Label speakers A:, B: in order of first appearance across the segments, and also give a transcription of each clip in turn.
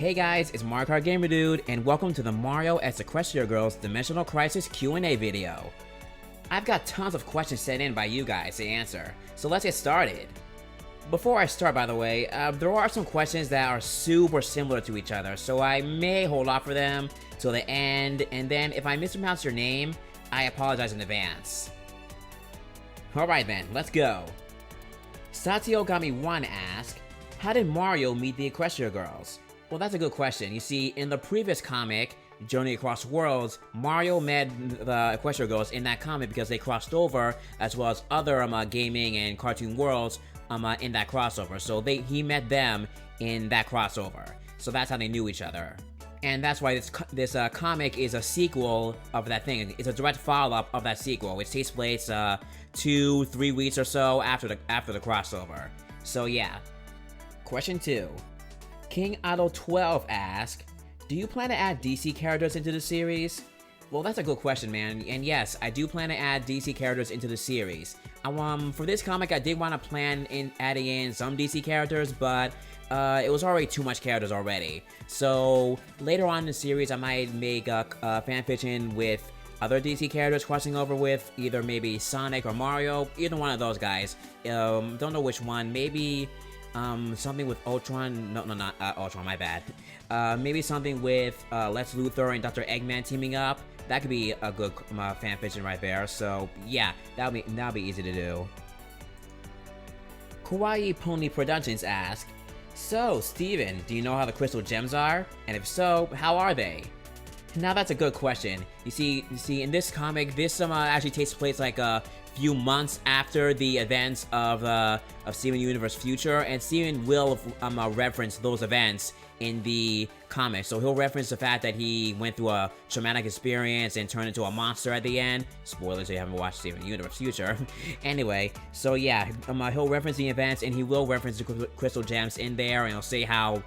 A: Hey guys, it's Mario Kart Gamer Dude, and welcome to the Mario x Equestria Girls Dimensional Crisis Q&A video. I've got tons of questions sent in by you guys to answer, so let's get started. Before I start, by the way, there are some questions that are super similar to each other, so I may hold off for them till the end, and then if I mispronounce your name, I apologize in advance. Alright then, let's go. Satiogami1 asks, how did Mario meet the Equestria Girls? Well, that's a good question. You see, in the previous comic, Journey Across Worlds, Mario met the Equestria Girls in that comic because they crossed over, as well as other gaming and cartoon worlds in that crossover. So he met them in that crossover. So that's how they knew each other. And that's why this comic is a sequel of that thing. It's a direct follow-up of that sequel, which takes place 2-3 weeks or so after the crossover. So yeah. Question 2. King Otto 12 asks, do you plan to add DC characters into the series? Well, that's a good question, man, and yes, I do plan to add DC characters into the series. For this comic, I did want to plan in adding in some DC characters, but it was already too much characters already. So later on in the series, I might make a fanfiction with other DC characters crossing over with either maybe Sonic or Mario, either one of those guys. Don't know which one. Maybe something with Ultron. No, not Ultron. My bad. Maybe something with Lex Luthor and Dr. Eggman teaming up. That could be a good fanfiction right there. So yeah, that'll be easy to do. Kawaii Pony Productions asks, so Steven, do you know how the crystal gems are? And if so, how are they? Now that's a good question. You see, in this comic, this actually takes place like a few months after the events of Steven Universe Future, and Steven will reference those events in the comic. So he'll reference the fact that he went through a traumatic experience and turned into a monster at the end. Spoilers if you haven't watched Steven Universe Future. Anyway, so yeah, he'll reference the events, and he will reference the crystal gems in there, and he'll say how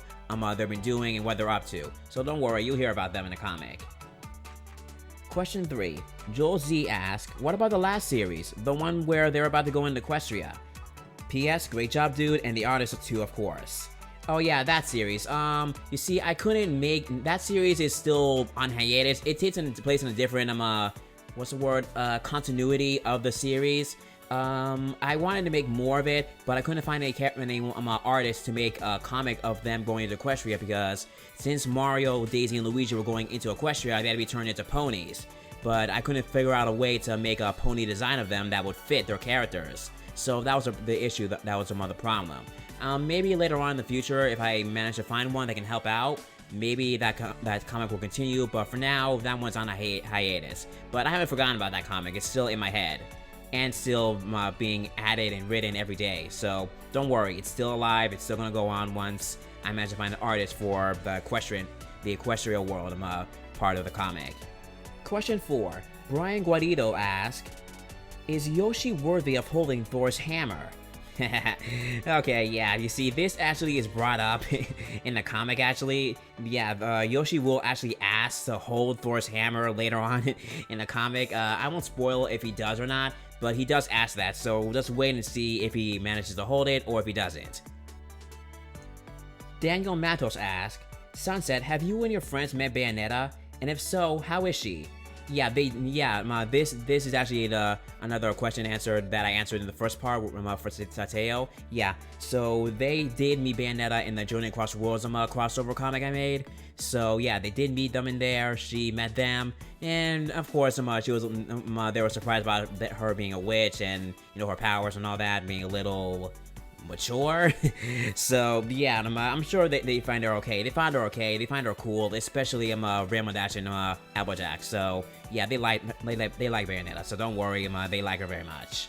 A: they've been doing and what they're up to. So don't worry, you'll hear about them in the comic. Question 3. Joel Z asks, what about the last series? The one where they're about to go into Equestria? P.S. Great job, dude, and the artist too, of course. Oh yeah, that series. You see, I couldn't make... That series is still on hiatus. It takes place in a different, continuity of the series. I wanted to make more of it, but I couldn't find any artists to make a comic of them going into Equestria because since Mario, Daisy, and Luigi were going into Equestria, they had to be turned into ponies. But I couldn't figure out a way to make a pony design of them that would fit their characters. So that was the issue, that was another problem. Maybe later on in the future, if I manage to find one that can help out, maybe that comic will continue, but for now, that one's on a hiatus. But I haven't forgotten about that comic, it's still in my head. And still being added and written every day. So don't worry, it's still alive, it's still gonna go on once I manage to find an artist for the Equestria world part of the comic. Question 4. Brian Guadido asks, is Yoshi worthy of holding Thor's hammer? Okay, yeah, you see, this actually is brought up in the comic, actually. Yeah, Yoshi will actually ask to hold Thor's hammer later on in the comic. I won't spoil if he does or not, but he does ask that, so just wait and see if he manages to hold it or if he doesn't. Daniel Matos asks, Sunset, have you and your friends met Bayonetta? And if so, how is she? Yeah, this is actually another question answered that I answered in the first part for Sateo. Yeah, so they did meet Bayonetta in the Journey Across Worlds crossover comic I made. So yeah, they did meet them in there. She met them, and of course, they were surprised about her being a witch and her powers and all that, being a little mature. So yeah, I'm sure they find her okay. They find her okay. They find her cool, especially Rainbow Dash and Applejack. So yeah, they like Bayonetta. So don't worry, they like her very much.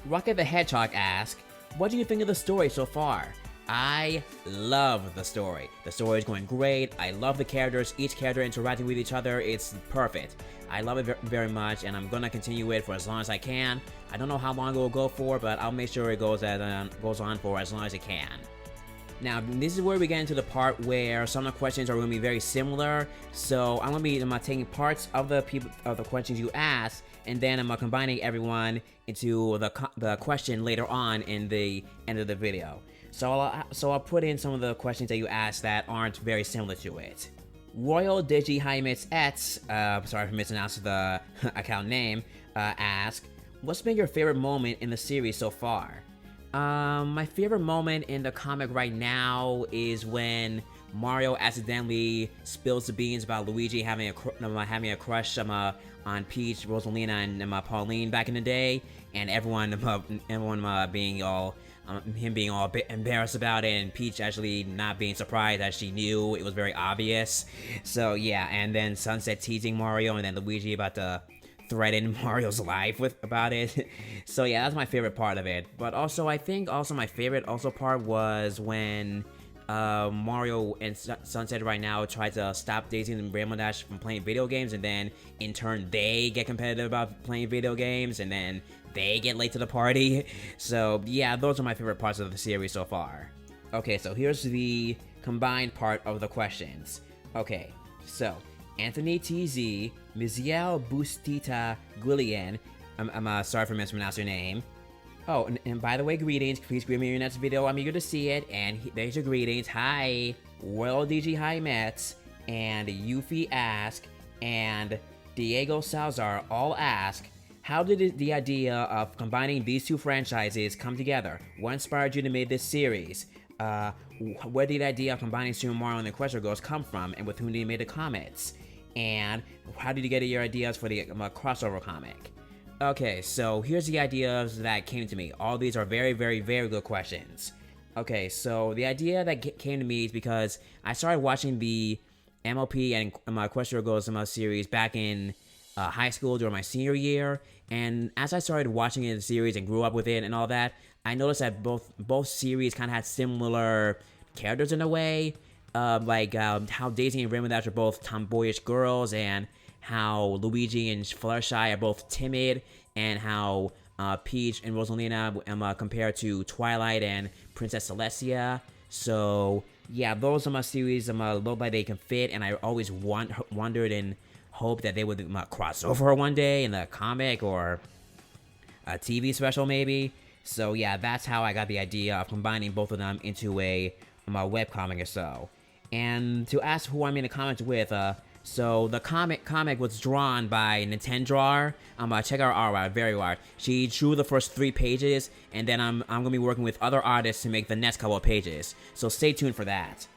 A: Rocket the Hedgehog asks, what do you think of the story so far? I love the story. The story is going great. I love the characters, each character interacting with each other. It's perfect. I love it very much, and I'm gonna continue it for as long as I can. I don't know how long it will go for, but I'll make sure it goes on for as long as it can. Now, this is where we get into the part where some of the questions are going to be very similar. So I'm going to be taking parts of the questions you asked, and then I'm combining everyone into the question later on in the end of the video. So I'll put in some of the questions that you asked that aren't very similar to it. Royal Digi Haimitz Ets, sorry for mispronouncing the account name, ask, what's been your favorite moment in the series so far? My favorite moment in the comic right now is when Mario accidentally spills the beans about Luigi having a crush on Peach, Rosalina, and Pauline back in the day, and everyone being all him being all a bit embarrassed about it, and Peach actually not being surprised as she knew it was very obvious. So yeah, and then Sunset teasing Mario, and then Luigi about to threaten Mario's life about it. So yeah, that's my favorite part of it. But also, I think also my favorite part was when Mario and Sunset right now try to stop Daisy and Rainbow Dash from playing video games, and then in turn they get competitive about playing video games, and then they get late to the party. So yeah, those are my favorite parts of the series so far. Okay, so here's the combined part of the questions. Okay, so Anthony TZ, Miziel Bustita Guillian, I'm sorry for mispronouncing your name. Oh, and by the way, greetings. Please greet me in your next video. I'm eager to see it. And there's your greetings. Hi, Royal DG Hi Mets, and Yuffie Ask, and Diego Salazar all ask, how did the idea of combining these two franchises come together? What inspired you to make this series? Where did the idea of combining Super Mario and the Equestria Girls come from, and with whom did you make the comics? And how did you get your ideas for the crossover comic? Okay, so here's the ideas that came to me. All these are very, very, very good questions. Okay, so the idea that came to me is because I started watching the MLP and Equestria Girls series back in high school during my senior year, and as I started watching the series and grew up with it and all that, I noticed that both series kind of had similar characters in a way, how Daisy and Rainbow Dash are both tomboyish girls, and how Luigi and Fluttershy are both timid, and how Peach and Rosalina compare to Twilight and Princess Celestia. So yeah, those are my series look like they can fit, and I always wondered and hoped that they would cross over one day in the comic or a TV special maybe. So yeah, that's how I got the idea of combining both of them into a webcomic or so. And to ask who I'm in the comics with, so the comic was drawn by Nintendo. Check out our art, very art. She drew the first 3 pages, and then I'm gonna be working with other artists to make the next couple of pages. So stay tuned for that.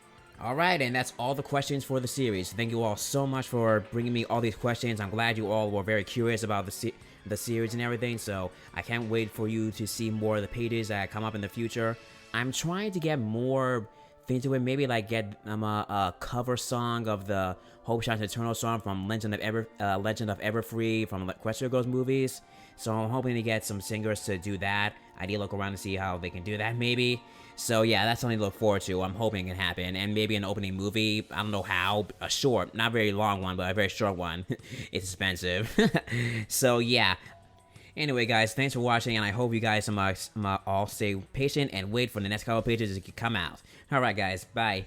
A: Alright, and that's all the questions for the series. Thank you all so much for bringing me all these questions. I'm glad you all were very curious about the series and everything, so I can't wait for you to see more of the pages that come up in the future. I'm trying to get more things to it, maybe like get a cover song of the Hope Shines Eternal song from Legend of Everfree from Equestria Girls movies. So I'm hoping to get some singers to do that. I need to look around to see how they can do that maybe. So yeah, that's something to look forward to. I'm hoping it can happen. And maybe an opening movie. I don't know how. A short, not very long one, but a very short one. It's expensive. So yeah. Anyway, guys, thanks for watching, and I hope you guys all stay patient and wait for the next couple pages to come out. Alright, guys. Bye.